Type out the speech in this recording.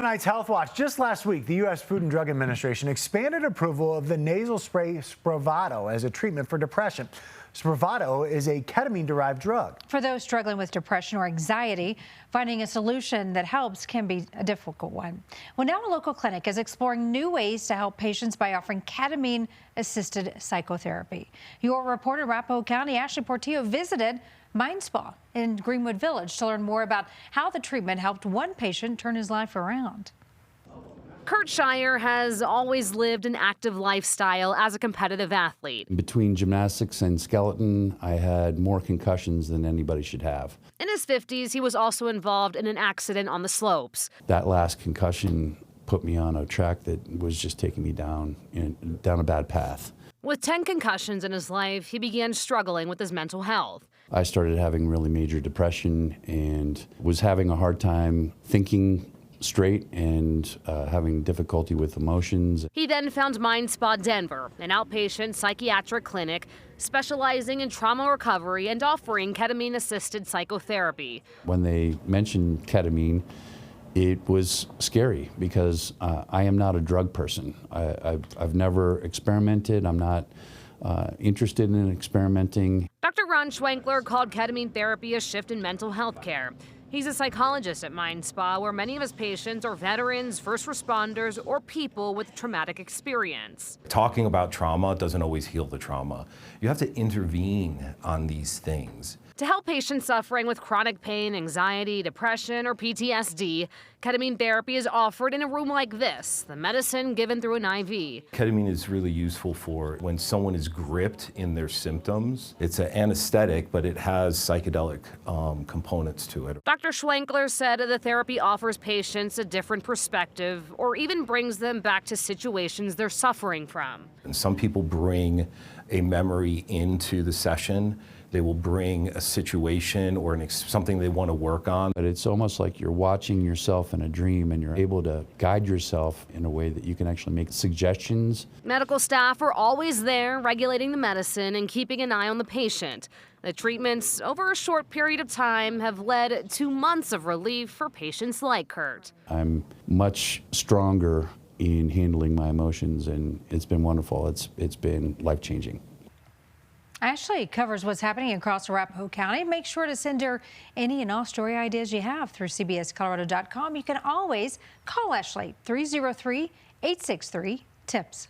tonight's Health Watch. Just last week, the U.S. Food and Drug Administration expanded approval of the nasal spray SPRAVATO as a treatment for depression. SPRAVATO is a ketamine-derived drug. For those struggling with depression or anxiety, finding a solution that helps can be a difficult one. Well, now a local clinic is exploring new ways to help patients by offering ketamine-assisted psychotherapy. Your reporter in Arapahoe County, Ashley Portillo, visited Mind Spa in Greenwood Village to learn more about how the treatment helped one patient turn his life around. Kurt Shire has always lived an active lifestyle as a competitive athlete. Between gymnastics and skeleton, I had more concussions than anybody should have. In his 50s, he was also involved in an accident on the slopes. That last concussion put me on a track that was just taking me down a bad path. With 10 concussions in his life, he began struggling with his mental health. I started having really major depression and was having a hard time thinking straight and having difficulty with emotions. He then found Mind Spa Denver, an outpatient psychiatric clinic specializing in trauma recovery and offering ketamine-assisted psychotherapy. When they mentioned ketamine, it was scary because I am not a drug person. I've never experimented. I'm not interested in experimenting. Dr. Ron Schwenkler called ketamine therapy a shift in mental health care. He's a psychologist at Mind Spa, where many of his patients are veterans, first responders, or people with traumatic experience. Talking about trauma doesn't always heal the trauma. You have to intervene on these things. To help patients suffering with chronic pain, anxiety, depression, or PTSD, ketamine therapy is offered in a room like this, the medicine given through an IV. Ketamine is really useful for when someone is gripped in their symptoms. It's an anesthetic, but it has psychedelic components to it. Dr. Schwenkler said the therapy offers patients a different perspective or even brings them back to situations they're suffering from. And some people bring a memory into the session. They will bring a situation or something they want to work on. But it's almost like you're watching yourself in a dream and you're able to guide yourself in a way that you can actually make suggestions. Medical staff are always there regulating the medicine and keeping an eye on the patient. The treatments over a short period of time have led to months of relief for patients like Kurt. I'm much stronger in handling my emotions, and it's been wonderful. It's been life-changing. Ashley covers what's happening across Arapahoe County. Make sure to send her any and all story ideas you have through cbscolorado.com. You can always call Ashley 303-863-TIPS.